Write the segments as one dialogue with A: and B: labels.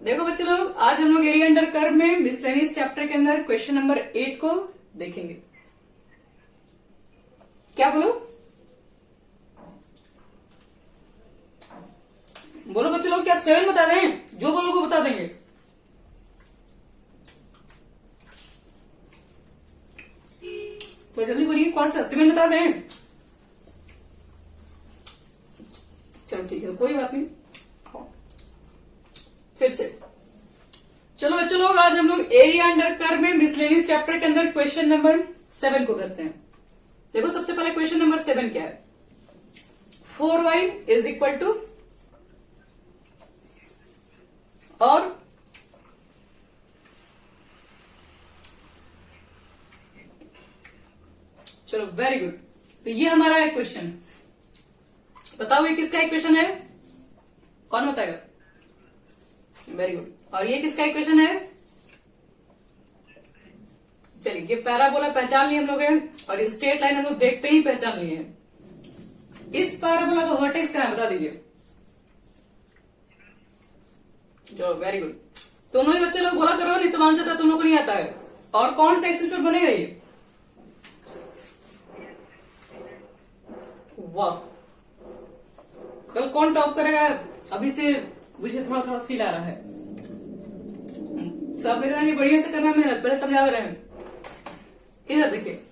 A: देखो बच्चे लोग, आज हम लोग एरिया अंडर कर्व में मिसलेनियस चैप्टर के अंदर क्वेश्चन नंबर 8 को देखेंगे। क्या बोलो बोलो बच्चे लोग, क्या 7 बता दें? जो बोलो वो बता देंगे। तो जल्दी बोलिए, कौन सा 7 बता दें? चलो ठीक है, कोई बात नहीं। फिर से चलो बच्चों लोग, आज हम लोग एरिया अंडर कर्व में मिसलेनियस चैप्टर के अंदर क्वेश्चन नंबर 7 को करते हैं। देखो सबसे पहले क्वेश्चन नंबर 7 क्या है? 4y इज इक्वल टू और चलो वेरी गुड। तो ये हमारा है क्वेश्चन। बताओ ये किसका इक्वेशन है? कौन बताएगा? Very good. और ये किसका इक्वेशन है? चलिए, ये पैराबोला पहचान लिए हम लोग हैं, और ये स्ट्रेट लाइन हम लोग देखते ही पहचान लिए हैं। इस पैराबोला का वर्टेक्स क्या है बता दीजिए। जो वेरी गुड। दोनों ही बच्चे लोग बोला करो, नहीं तो मान जाता तुम लोग को नहीं आता है। और कौन सा एक्सिस पर बनेगा ये? वाह, कल कौन टॉप करेगा? अभी से मुझे थोड़ा थोड़ा फील आ रहा है। सब देख रहे हैं, ये बढ़िया से करना मेहनत, पहले समझा रहे हैं। इधर देखिए,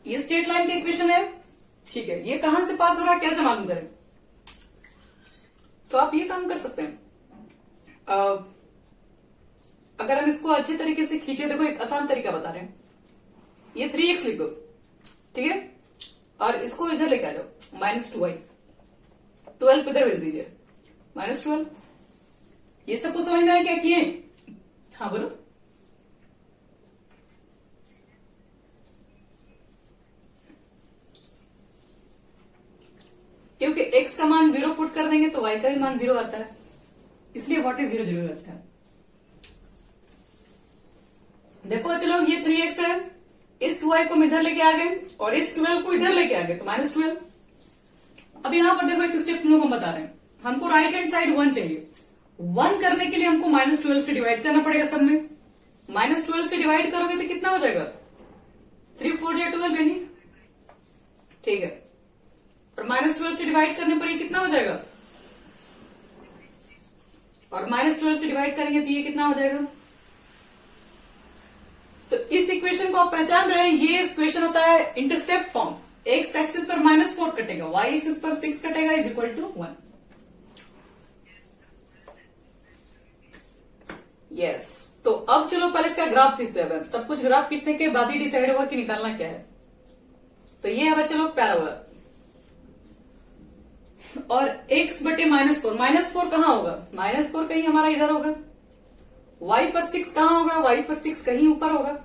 A: ये स्ट्रेट लाइन का इक्वेशन है, ठीक है। ये कहां से पास हो रहा है, कैसे मालूम करें? तो आप ये काम कर सकते हैं। अगर हम इसको अच्छे तरीके से खींचे, देखो एक आसान तरीका बता रहे हैं। ये 3x लिख दो, ठीक है, और इसको इधर लेके आ जाओ, -2y। 12 इधर भेज दीजिए, -12। ये सब कुछ समझ में आया क्या किए? हाँ बोलो। क्योंकि x का मान 0 पुट कर देंगे तो y का भी मान 0 आता है, इसलिए व्हाट इज 0 0 आता है। देखो चलो, ये 3x है, इस 2y को हम इधर लेके आ गए और इस 12 को इधर लेके आ गए, तो -12। अब यहां पर देखो एक स्टेप तुम लोग को बता रहे हैं, हमको राइट हैंड साइड 1 चाहिए। 1 करने के लिए हमको -12 से डिवाइड करना पड़ेगा सब में। -12 से डिवाइड करोगे तो कितना हो जाएगा? 3 4 12 यानी, ठीक है। और -12 से डिवाइड करने पर ये कितना हो जाएगा? और -12 से डिवाइड करेंगे तो ये कितना हो जाएगा? तो इस इक्वेशन को आप पहचान रहे हैं, ये इक्वेशन होता है इंटरसेप्ट फॉर्म। एक्स एक्सिस पर -4 कटेगा, वाई एक्सिस पर 6 कटेगा, इज इक्वल टू 1। यस। तो अब चलो पहले इसका ग्राफ खींचते हैं। सब कुछ ग्राफ खींचने के बाद ही डिसाइड होगा कि निकालना क्या है। तो ये है बच्चे लोग पैराबोला, और x बटे -4। -4 कहां होगा? -4 कहीं हमारा इधर होगा। y पर 6 कहां होगा? y पर 6 कहीं ऊपर होगा।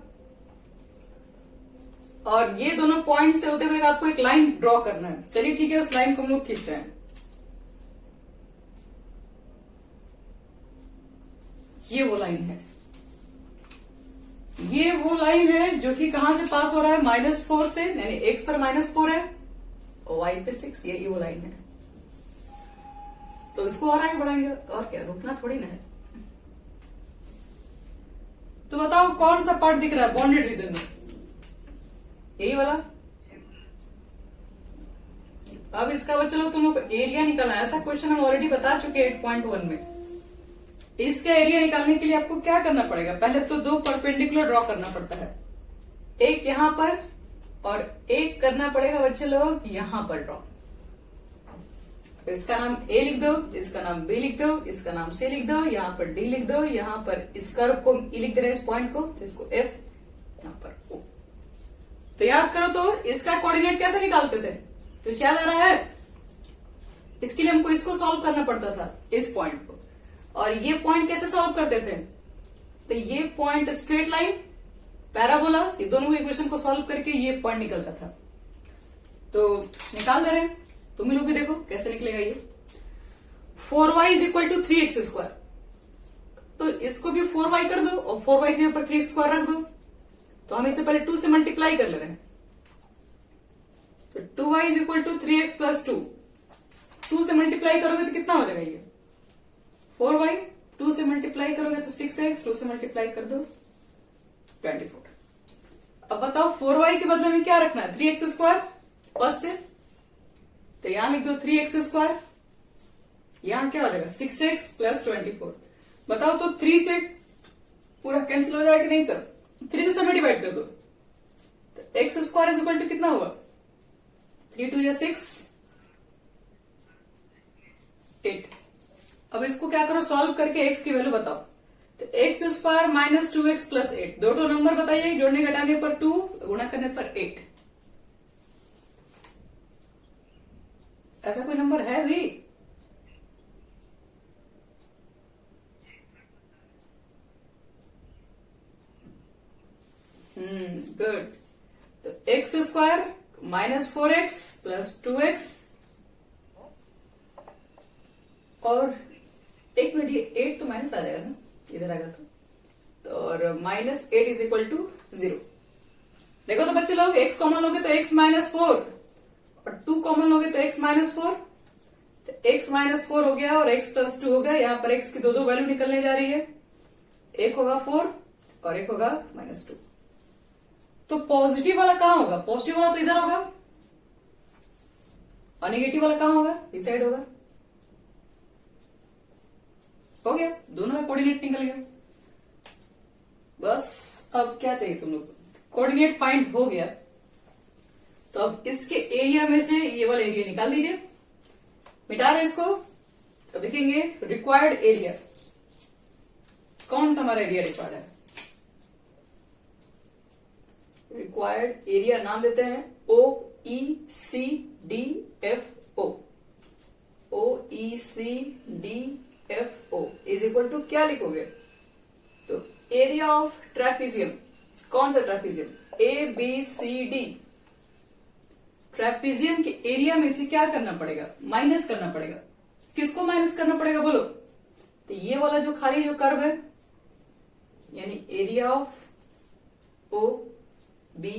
A: और ये दोनों पॉइंट से होते हुए आपको एक लाइन ड्रॉ करना है। चलिए ठीक है, उस लाइन को हम लोग खींच रहे हैं। ये वो लाइन है, ये वो लाइन है जो कि कहां से पास हो रहा है? -4 से, यानी x पर -4 है और y पे 6। ये वो लाइन है। तो इसको और आगे बढ़ाएंगे, और क्या, रुकना थोड़ी ना है। तो बताओ कौन सा पार्ट दिख रहा है बॉन्डेड रीजन में? यही वाला। अब इसका चलो तुम लोग एरिया निकालना है। ऐसा क्वेश्चन हम ऑलरेडी बता चुके हैं 8.1 में। इसका एरिया निकालने के लिए आपको क्या करना पड़ेगा? पहले तो 2 परपेंडिकुलर ड्रॉ करना पड़ता है, एक यहां पर और एक करना पड़ेगा बच्चे लोग यहां पर ड्रॉ। इसका नाम A लिख दो, इसका नाम B लिख दो, इसका नाम C लिख दो, यहाँ पर D लिख दो, यहाँ पर इस कर्व को E लिख दे रहे हैं, इस पॉइंट को, इसको F, यहाँ पर O। तो याद करो, तो इसका कोऑर्डिनेट कैसे निकालते थे? तो याद आ रहा है? इसके लिए हमको इसको सॉल्व करना पड़ता था, इस पॉइंट को। और ये पॉइंट कैसे सॉल्व करते थे? तो ये पॉइंट स्ट्रेट लाइन, पैराबोला, ये दोनों इक्वेशन को सॉल्व करके ये पॉइंट निकलता था। तो निकाल दे रहे हैं, तुम लोग भी देखो कैसे निकलेगा ये। 4y is equal to 3x²। तो इसको भी 4y कर दो और 4y के ऊपर 3 रख दो। तो हम इसे पहले 2 से मल्टीप्लाई कर ले रहे हैं। तो 2y is equal to 3x plus 2। 2 से मल्टीप्लाई करोगे तो कितना हो जाएगा ये? 4y। 2 से मल्टीप्लाई करोगे तो 6x, 2 से मल्टीप्लाई कर दो 24। अब बताओ 4y के बदले में क्या रखना है, 3x स्क्वायर फर्स्ट से, तो यहां लिख दो 3x स्क्वायर, यहां क्या हो जाएगा 6x प्लस 24। बताओ तो 3 से पूरा कैंसिल हो जाएगा कि नहीं सर, 3 से सब डिवाइड कर दो, तो x square is equal to कितना हुआ, 3 2 6 8। अब इसको क्या करो, सॉल्व करके x की वैल्यू बताओ, तो x square minus 2x plus 8, दो नंबर बताइए, जोड़ने घटाने पर 2, गुणा करने पर 8। ऐसा कोई नंबर है भी? गुड। तो x square minus 4x plus 2x, और एक मिनट, ये 8 तो माइनस आ जाएगा ना, इधर आएगा तो और माइनस 8 इज इक्वल टू 0। देखो तो बच्चे लोग, x कॉमन लोगे तो x माइनस 4 और 2 कॉमन लोगे तो x माइनस 4, तो x माइनस 4 हो गया और x प्लस 2 हो गया। यहाँ पर x की दो वैल्यू निकलने जा रही है, एक होगा 4 और एक होगा -2। तो पॉजिटिव वाला कहां होगा, पॉजिटिव वाला तो इधर होगा और नेगेटिव वाला कहां होगा, इस साइड होगा। हो गया, दोनों का कोऑर्डिनेट निकल गया। बस अब क्या चाहिए तुम लोग, कोऑर्डिनेट फाइंड हो गया, तो अब इसके एरिया में से ये वाला एरिया निकाल दीजिए, मिटा रहे इसको। तो लिखेंगे रिक्वायर्ड एरिया, कौन सा हमारा एरिया रिक्वायर्ड है, रिक्वायर्ड एरिया नाम देते हैं OECDFO। OECDFO is equal to क्या लिखोगे, तो एरिया ऑफ ट्रेपीजियम, कौन सा ट्रेपीजियम, ABCD। ट्रेपीजियम के एरिया में से क्या करना पड़ेगा, माइनस करना पड़ेगा। किसको माइनस करना पड़ेगा बोलो, तो ये वाला जो खाली जो कर्व है, यानी एरिया ऑफ OBCEOFDAO,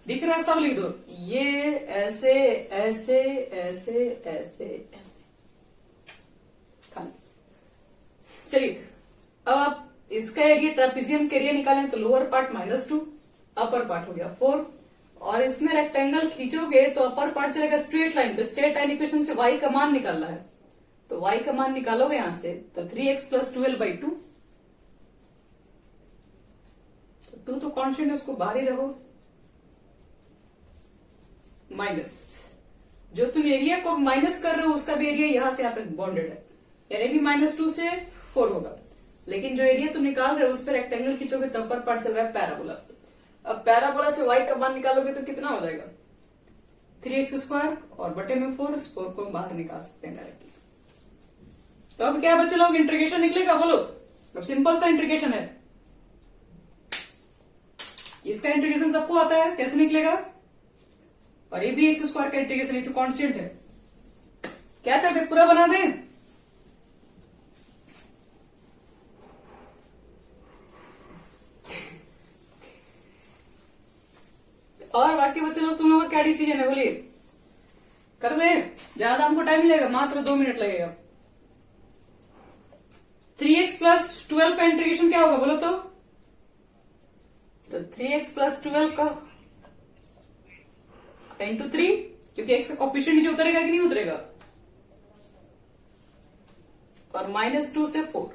A: दिख रहा है, सब लिख दो, ये ऐसे ऐसे ऐसे ऐसे ऐसे खाली। चलिए अब आप इसका एरिया, ट्रेपीजियम के एरिया निकालें तो लोअर पार्ट -2, अपर पार्ट हो गया 4, और इसमें रेक्टेंगल खींचोगे तो अपर पार्ट चलेगा स्ट्रेट लाइन पे। स्ट्रेट लाइन इक्वेशन से y का मान निकालना है, तो y का मान निकालोगे यहां से, तो 3x प्लस 12/2, 2 तो कॉन्स्टेंट है, उसको बाहर ही रखो, माइनस, जो तुम एरिया को माइनस कर रहे हो उसका भी एरिया यहां से यहां तक बॉन्डेड है, यानी भी -2 से 4 होगा। लेकिन जो एरिया तुम निकाल रहे हो उस पर रेक्टेंगल खींचोगे तो अपर पार्ट चल रहा है पैराबोला। अब पैराबोला से y का मान निकालोगे तो कितना हो जाएगा, 3x स्क्वायर, और बटे में 4, इस 4 को बाहर निकाल सकते हैं डायरेक्टली। तो अब क्या बच्चे लोग, इंटीग्रेशन निकलेगा बोलो। अब सिंपल सा इंटीग्रेशन है, इसका इंटीग्रेशन सबको आता है, कैसे निकलेगा, और ये भी एक्स स्क्वायर का इंटीग्रेशन, ये तो कांस्टेंट है, क्या करते पूरा बना दें, और बाकी बच्चे लोग तुम लोगों का क्या डिसीजन है बोलिए, कर दें, ज्यादा हमको टाइम मिलेगा, मात्र 2 मिनट लगेगा। 3x प्लस 12 का इंटीग्रेशन क्या होगा बोलो तो 3x प्लस 12 का इंटू 3, क्योंकि x का कॉफिशिएंट नीचे उतरेगा कि नहीं उतरेगा, और -2 से 4,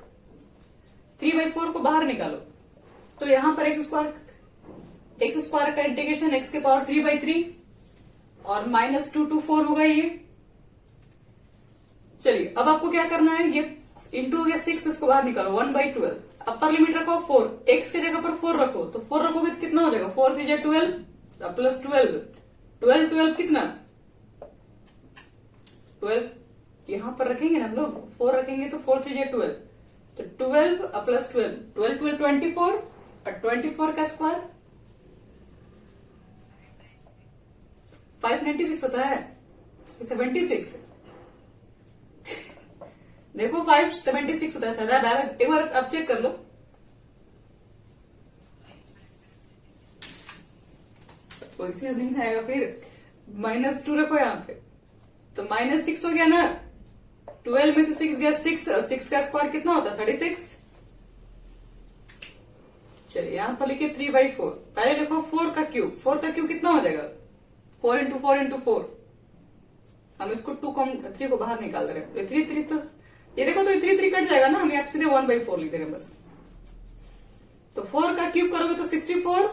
A: 3/4 को बाहर निकालो, तो यहां पर एक्स स्क्वायर का इंटीग्रेशन x के पावर 3/3 और -2 to 4 होगा ये। चलिए अब आपको क्या करना है, ये इंटू हो गया 6, इसको बाहर निकालो, 1/12, अपर लिमिट रखो 4, x के जगह पर 4 रखो, तो 4 रखोगे तो कितना हो जाएगा, 4 3 12 प्लस 12 कितना 12, यहां पर रखेंगे ना हम लोग, 4 रखेंगे तो 4 3 12, तो 12 प्लस 12 24 और 24 का स्क्वायर 596 होता है, 76 देखो 576 होता है शायद, एक बार आप चेक कर लो, कोई सी नहीं आएगा, फिर -2 रखो यहाँ पे, तो -6 हो गया ना। 12 में से 6 गया 6, और 6 का स्क्वायर कितना होता है 36। चलिए यहाँ पर लिखिए 3/4। पहले लिखो 4 का क्यूब। 4 का क्यूब कितना हो जाएगा 4 इंटू 4 इंटू 4। हम इसको 3 को बाहर निकाल दे रहे हैं। 3 तो ये देखो, तो 3 कट जाएगा ना, हम यहाँ सीधे 1/4 लिख दे रहे हैं बस। तो 4 का क्यूब करोगे तो 64,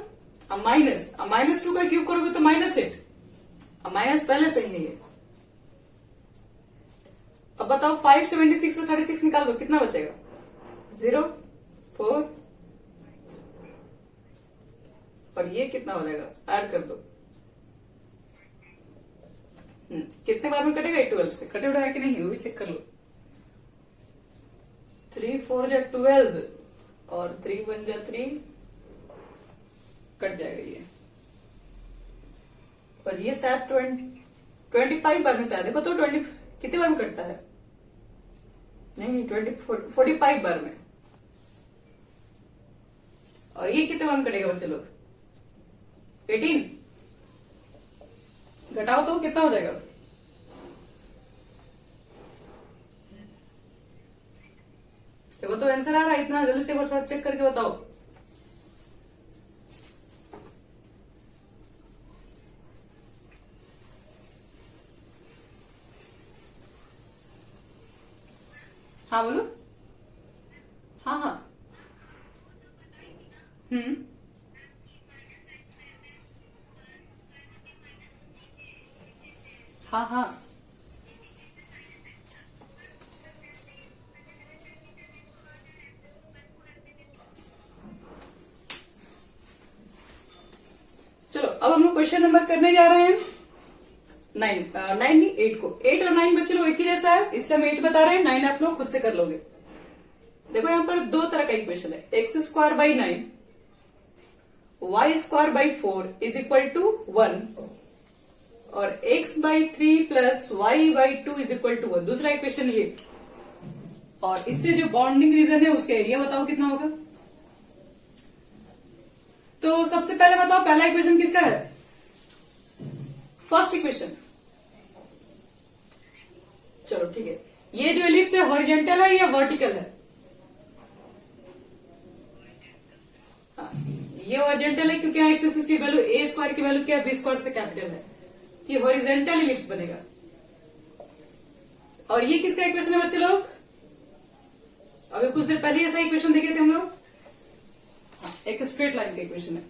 A: अब -2 का क्यूब करोगे तो -8। अब माइनस पहले से ही है। अब बताओ 576 में 36 निकाल दो, कितना बचेगा 0, 4, और ये कितना हो जाएगा, ऐड कर दो। कितने बार में कटेगा 12 से, कटे उड़ा है कि नहीं वो भी चेक कर लो। 3 4 जा 12 और 3 1 जा 3, कट जाएगा ये। और ये शायद 25 बार में शायद, देखो तो 20 कितने बार में कटता है, नहीं 45 बार में। और ये कितने बार में कटेगा बच्चे लोग 18। घटाओ तो कितना हो जाएगा, देखो तो आंसर आ रहा है, इतना जल्दी से एक बार चेक करके बताओ। हाँ बोलो। हाँ हाँ। हम्म। हाँ हाँ। चलो अब हम लोग क्वेश्चन नंबर करने जा रहे हैं 8 को। 8 और 9 बच्चे लोग एक ही जैसा है, इसलिए हम 8 बता रहे हैं, 9 आप लोग खुद से कर लोगे। देखो यहाँ पर दो तरह का इक्वेशन है, x²/9 y²/4 is equal to 1 और x/3 plus y/2 is equal to 1। दूसरा इक्वेशन ये, और इससे जो बॉन्डिंग रीजन है उसका एरिया बताओ कितना होगा। तो सबसे पहले बताओ पहला इक्वेशन किसका है, फर्स्ट इक्वेशन। चलो ठीक है, ये जो एलिप्स है हॉरिजॉन्टल है या वर्टिकल है, ये हॉरिजॉन्टल है क्योंकि यहाँ एक्स एक्सिस की वैल्यू a² की वैल्यू क्या है b² से कैपिटल है, ये हॉरिजॉन्टल एलिप्स बनेगा। और ये किसका इक्वेशन है बच्चे लोग, अभी कुछ देर पहले ऐसा इक्वेशन देखे थे हम लोग, एक स्ट्रेट लाइन का इक्वेशन है।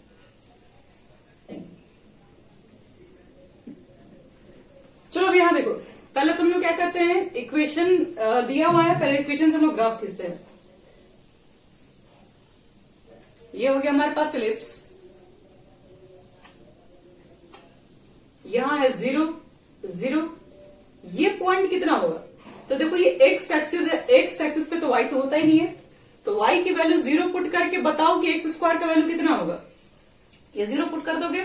A: चलो अब यहां देखो, पहले तुम लोग क्या करते हैं, इक्वेशन दिया हुआ है, पहले इक्वेशन से हम लोग ग्राफ खींचते हैं। ये हो गया हमारे पास एलिप्स, यहां है 0 0, ये पॉइंट कितना होगा, तो देखो ये एक्स एक्सिस है, एक्स एक्सिस पे तो वाई तो होता ही नहीं है, तो वाई की वैल्यू 0 पुट करके बताओ कि x² का वैल्यू कितना होगा। ये 0 पुट कर दोगे,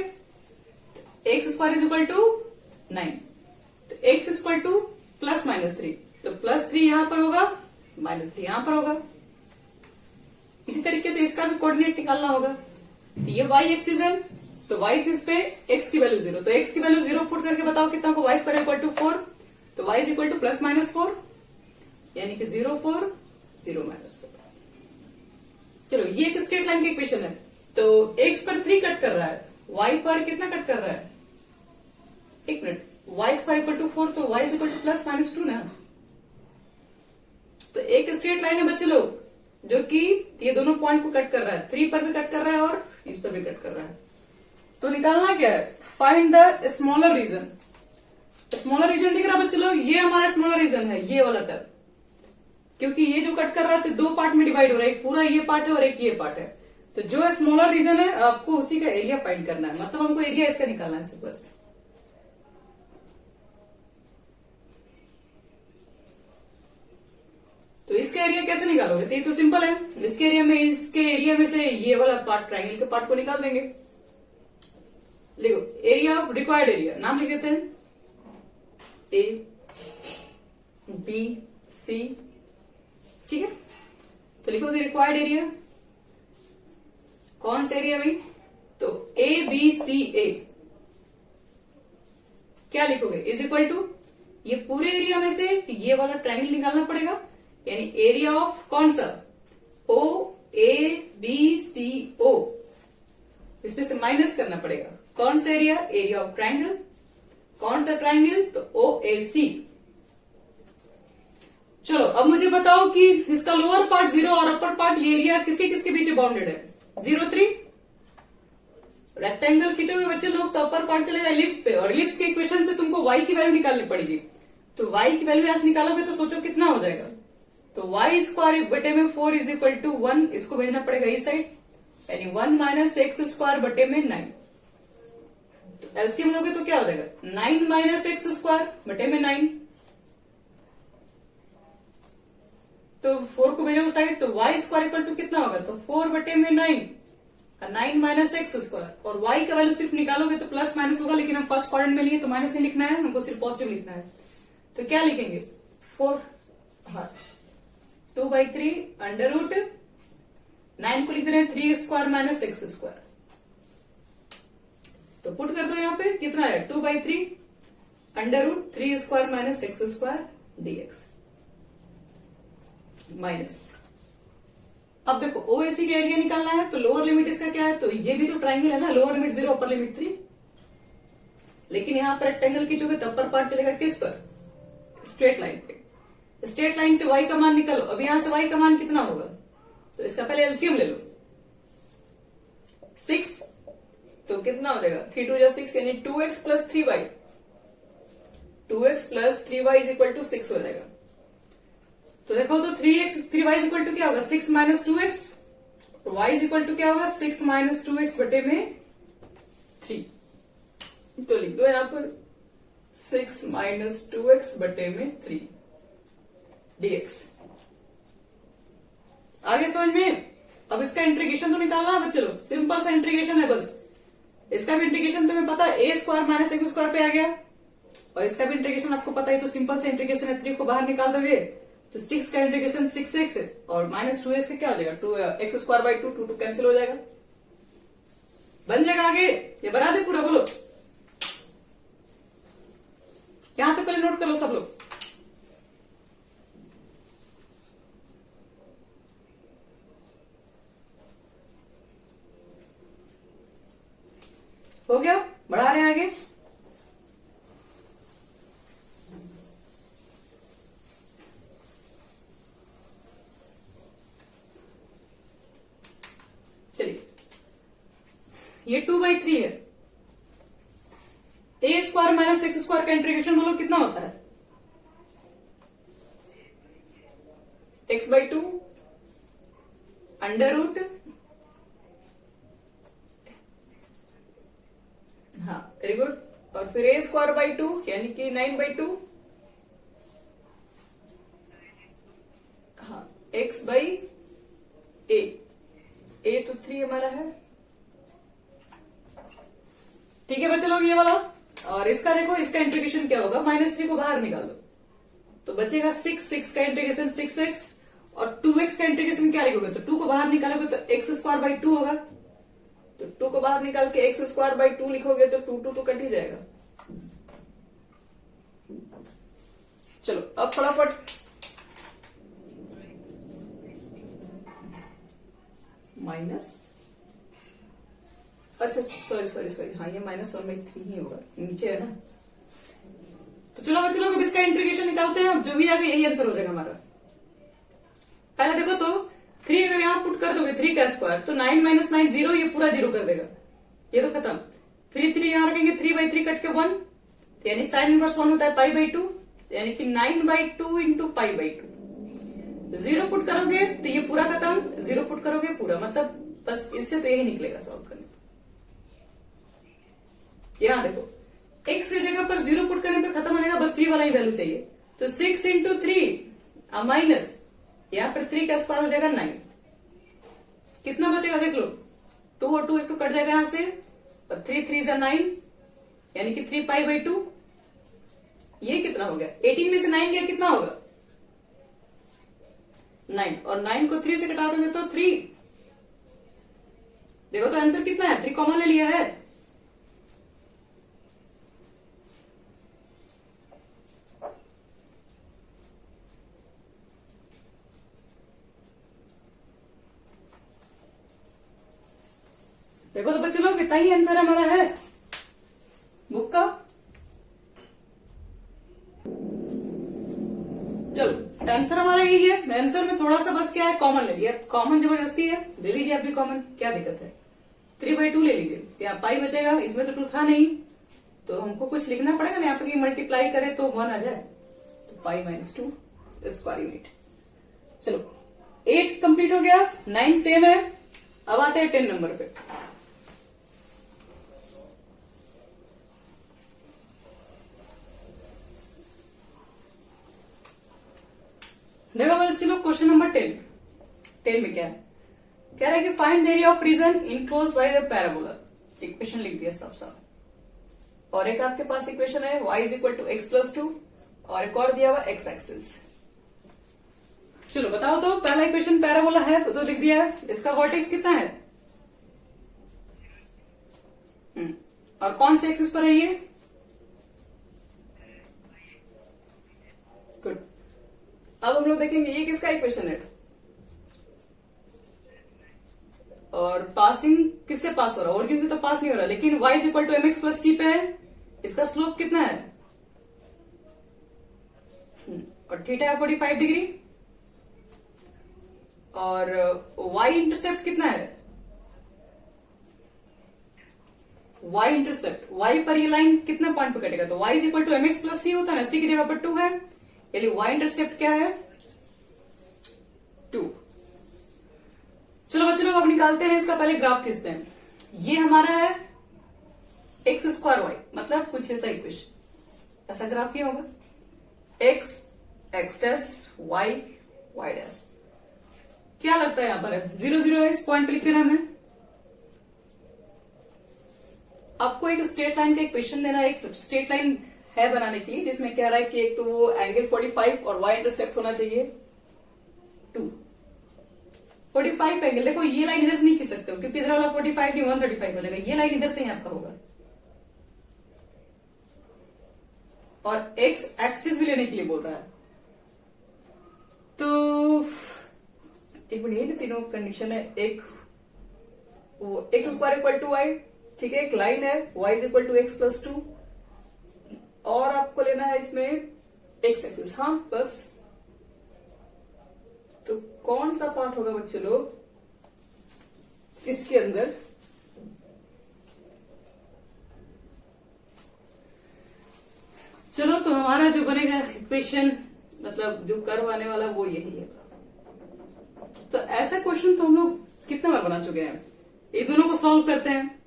A: x² इज इक्वल टू 9, तो x इज इक्वल टू +-3, तो +3 यहां पर होगा, -3 यहां पर होगा। इसी तरीके से इसका भी कोऑर्डिनेट निकालना होगा, तो ये y एक्सिस है, तो y एक्सिस पे x की वैल्यू 0, तो x की वैल्यू 0 पुट करके बताओ कितना होगा, y² इक्वल टू 4, तो y इज इक्वल टू +-4, यानी कि 0 4 0 -4। चलो ये एक स्ट्रेट लाइन की इक्वेशन है, तो x पर 3 कट कर रहा है, y पर कितना कट कर रहा है, एक मिनट, y² इक्वल टू 4, तो y इज इक्वल टू +-2 ना। तो एक स्ट्रेट लाइन है बच्चे लोग जो कि ये दोनों पॉइंट को कट कर रहा है, 3 पर भी कट कर रहा है और इस पर भी कट कर रहा है। तो निकालना क्या है, find the smaller region. Smaller region दिख रहा है बच्चे लोग, ये हमारा स्मॉलर रीजन है, ये वाला टर्म, क्योंकि ये जो कट कर रहा है दो पार्ट में डिवाइड हो रहा है, एक पूरा ये पार्ट है और एक ये पार्ट है। तो जो स्मॉलर रीजन है आपको उसी का एरिया फाइंड करना है, मतलब हमको एरिया इसका निकालना है सिर्फ बस। तो इसका एरिया कैसे निकालोगे, तो ये तो सिंपल है, इसके एरिया में से ये वाला पार्ट, ट्राइंगल के पार्ट को निकाल देंगे। लिखो एरिया ऑफ रिक्वायर्ड एरिया, नाम लिख देते हैं ए बी सी, ठीक है। तो लिखोगे रिक्वायर्ड एरिया, कौन सा एरिया भाई, तो ए बी सी ए, क्या लिखोगे, इज इक्वल टू ये पूरे एरिया में से ये वाला ट्रायंगल निकालना पड़ेगा, यानी एरिया ऑफ कौन सा, ओ ए बी सी ओ, इसमें से माइनस करना पड़ेगा कौन सा एरिया, एरिया ऑफ ट्रायंगल, कौन सा ट्रायंगल, तो ओ ए सी। चलो अब मुझे बताओ कि इसका लोअर पार्ट 0 और अपर पार्ट ये एरिया किसके किसके बीच बाउंडेड है, 0 3। रेक्टेंगल खींचोगे बच्चे लोग तो अपर पार्ट चलेगा एलिप्स पे, और एलिप्स के इक्वेशन से तुमको y की वैल्यू निकालनी पड़ेगी, तो y की वैल्यू ऐसे निकालोगे तो सोचो कितना हो जाएगा, तो y स्क्वायर बटे में 4 इज इक्वल टू 1, इसको भेजना पड़ेगा इस साइड, यानी 1 माइनस एक्स स्क्वायर बटे में 9, तो एलसीएम लोगे तो क्या हो जाएगा, 9 माइनस एक्स स्क्वायर बटे में 9, तो 4 को भेजो उस साइड, तो y स्क्वायर इक्वल टू कितना होगा, तो 4 बटे में 9, 9 माइनस एक्स स्क्वायर, और y का वैल्यू सिर्फ निकालोगे तो प्लस माइनस होगा, लेकिन हम फर्स्ट क्वाड्रेंट में लिए तो माइनस नहीं लिखना है, हमको सिर्फ पॉजिटिव लिखना है, तो क्या लिखेंगे 4, हाँ 2/3 अंडर रूट 9 को लिख रहे हैं 3 स्क्वायर माइनस एक्स स्क्वायर, तो पुट कर दो यहाँ पे कितना है 2/3 under root 3 square minus x square dx minus. अब देखो ओएसी का एरिया निकालना है, तो लोअर लिमिट इसका क्या है, तो ये भी तो ट्रायंगल है ना, लोअर लिमिट 0 अपर लिमिट 3, लेकिन यहां पर रेक्टेंगल खींचोगे तो अपर पार्ट चलेगा किस पर, स्ट्रेट लाइन पे, स्ट्रेट लाइन से y का मान निकालो, अब यहां से y का मान कितना होगा, तो इसका पहले एलसीएम ले लो, 6, तो कितना हो जाएगा 3 2 6, यानी 2x plus 3y, 2x plus 3y is equal to 6 हो जाएगा, तो देखो तो 3x 3y is equal to क्या होगा 6 minus 2x, y is equal to क्या होगा 6 माइनस 2x बटे में 3, तो लिख दो यहां पर 6 माइनस 2x बटे में 3 dx। आगे समझ में, अब इसका इंटीग्रेशन तो निकालना है बच्चे लोग, सिंपल सा इंटीग्रेशन है बस, इसका भी इंटीग्रेशन तुम्हें पता है a square minus x square पे आ गया, और इसका भी इंटीग्रेशन आपको पता है, तो सिंपल सा इंटीग्रेशन है, 3 को बाहर निकाल दोगे तो 6 का इंटीग्रेशन 6x है, और माइनस 2x से क्या हो जाएगा 2x स्क्वायर बाई 2, 2 कैंसिल हो जाएगा, बन जाएगा। आगे ये बना दे पूरा, बोलो यहां तक पहले नोट कर लो सब लोग, हो गया, बढ़ा रहे हैं आगे। चलिए ये 2/3 है, a square minus x square का इंटीग्रेशन बोलो कितना होता है, x/2 अंडर रूट, हाँ वेरी गुड, और फिर a स्क्वायर बाई 2 यानी कि 9/2, हाँ x बाई a तो 3 हमारा है, ठीक है बच्चे लोग ये वाला, और इसका देखो इसका इंटीग्रेशन क्या होगा, -3 को बाहर निकाल दो तो बचेगा 6 का इंटीग्रेशन 6x, और 2x का इंटीग्रेशन क्या लिखोगे, तो 2 को बाहर निकालोगे तो x स्क्वायर बाई 2 होगा, तो 2 को बाहर निकाल के x स्क्वायर बाई 2 लिखोगे तो 2 तो कट ही जाएगा। चलो अब फटाफट माइनस, अच्छा सॉरी, हाँ ये -1/3 ही होगा, नीचे है ना, तो चलो बच्चे लोग अब इसका इंटीग्रेशन निकालते हैं, अब जो भी आगे यही आंसर हो जाएगा हमारा। पहले देखो तो 3 अगर यहां पुट कर दोगे 3 का स्क्वायर, तो 9 माइनस 9 0, ये पूरा 0 कर देगा, ये तो खत्म, फिर 3 यहां रखेंगे 3/3 कट के 1, यानी साइन इनवर्स 1 होता है π/2, यानी कि 9/2 इंटू π/2, 0 पुट करोगे तो ये पूरा खत्म, 0 पुट करोगे पूरा, मतलब बस इससे तो यही निकलेगा सॉल्व करने। यहां देखो x की जगह पर 0 पुट करने पे खत्म हो जाएगा, बस 3 वाला ही वैल्यू चाहिए, तो 6 इंटू 3 माइनस, यहां पर 3 का स्क्वायर हो जाएगा 9, कितना बचेगा देख लो, 2 और 2 एक तो कट जाएगा यहां से, और 3 3 जा 9, यानी कि 3 π/2, ये कितना हो गया, 18 में से 9 गया कितना होगा 9, और 9 को 3 से कटा दोगे तो 3, देखो तो आंसर कितना है, 3 कॉमन ले लिया है, देखो तो बच्चों लोग कितना ही आंसर हमारा है बुक का। चलो आंसर हमारा यही है। आंसर में थोड़ा सा बस क्या है, कॉमन ले लिया। कॉमन जबरदस्ती है, ले लीजिए आप भी कॉमन, क्या दिक्कत है। 3/2 ले लीजिए, यहाँ पाई बचेगा, इसमें तो 2 था नहीं तो हमको कुछ लिखना पड़ेगा ना यहाँ पे कि मल्टीप्लाई करे तो 1 आ जाए, तो पाई -2 स्क्वायर यूनिट। चलो 8 कंप्लीट हो गया, 9 सेम है। अब आते हैं 10 नंबर पे। देखो चलो क्वेश्चन नंबर 10 में क्या है, कह रहा है कि find the area of region enclosed by the parabola. Equation लिख दिया साफ साफ, और एक आपके पास इक्वेशन है y = x+2 और एक और दिया हुआ x एक्सिस। चलो बताओ तो, पहला इक्वेशन पैराबोला है तो लिख दिया है, इसका वर्टेक्स कितना है और कौन से एक्सिस पर है ये, गुड। अब हम लोग देखेंगे ये किसका इक्वेशन है और पासिंग किससे पास हो रहा है, ओरिजिन से तो पास नहीं हो रहा, लेकिन y = mx+c पे है। इसका स्लोप कितना है और थीटा है 45 डिग्री, और y इंटरसेप्ट कितना है, y इंटरसेप्ट y पर ये लाइन कितना पॉइंट पे कटेगा, तो y = mx+c होता है ना, c की जगह पर 2 है, यानी y इंटरसेप्ट क्या है 2। चलो बच्चों लोग अब निकालते हैं इसका, पहले ग्राफ खींचते हैं। ये हमारा है x² y, मतलब कुछ ऐसा इक्वेशन, ऐसा ग्राफ ही होगा, x x' y y'। क्या लगता है यहां पर 0 0 है, इस पॉइंट पे लिख देना हमें। आपको एक स्ट्रेट लाइन का इक्वेशन देना है, एक स्ट्रेट लाइन है बनाने के लिए, जिसमें कह रहा है कि एक तो वो एंगल 45 और y इंटरसेप्ट होना चाहिए 2। 45 एंगल, देखो ये लाइन इधर से नहीं खींच सकते हो क्योंकि इधर वाला 45 नहीं 135 हो जाएगा, ये लाइन इधर से ही आपका होगा। और x एक्सिस भी लेने के लिए बोल रहा है, तो एक मिनट, ये तीनों कंडीशन है, एक x² = y, ठीक है, एक लाइन है y = x+2, और आपको लेना है इसमें x एक्सिस। हाँ बस, तो कौन सा पार्ट होगा बच्चे लोग इसके अंदर, चलो तो हमारा जो बनेगा इक्वेशन, मतलब जो कर्व आने वाला वो यही है। तो ऐसा क्वेश्चन तो हम लोग कितना बार बना चुके हैं। ये दोनों को सॉल्व करते हैं,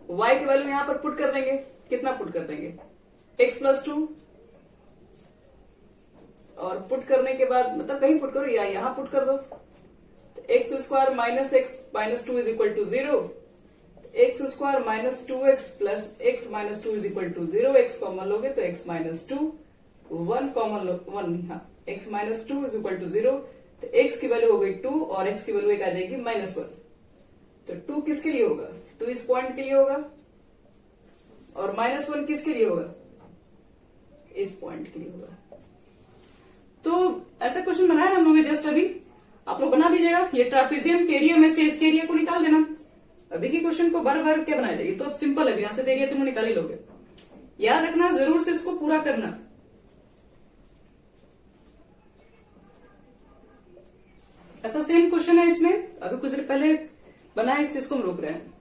A: y की वैल्यू यहां पर पुट कर देंगे, कितना पुट कर देंगे x+2, और पुट करने के बाद मतलब कहीं पुट करो या यहां पुट कर दो, तो x² - x -2 = 0, x² - 2x + x - 2 = 0, x common लोगे तो x - 2, 1 कॉमन लो, 1 नहीं, हाँ, x - 2 = 0, तो x की वैल्यू हो गई 2 और x की वैल्यू एक आ जाएगी -1। तो 2 किसके लिए होगा, 2 इस पॉइंट के लिए होगा, और -1 किसके लिए होगा, इस पॉइंट के लिए होगा। तो ऐसा क्वेश्चन बनाया ना हम लोग ने जस्ट अभी, आप लोग बना दीजिएगा। ये ट्रापेजियम के एरिया में से इसके एरिया को निकाल देना। अभी के क्वेश्चन को बार बार क्या बनाया जाएगी, तो सिंपल है, यहां से एरिया तुम निकाल ही लोगे। याद रखना जरूर से इसको पूरा करना। ऐसा सेम क्वेश्चन है इसमें, अभी कुछ देर पहले बनाया, इसको हम रोक रहे हैं।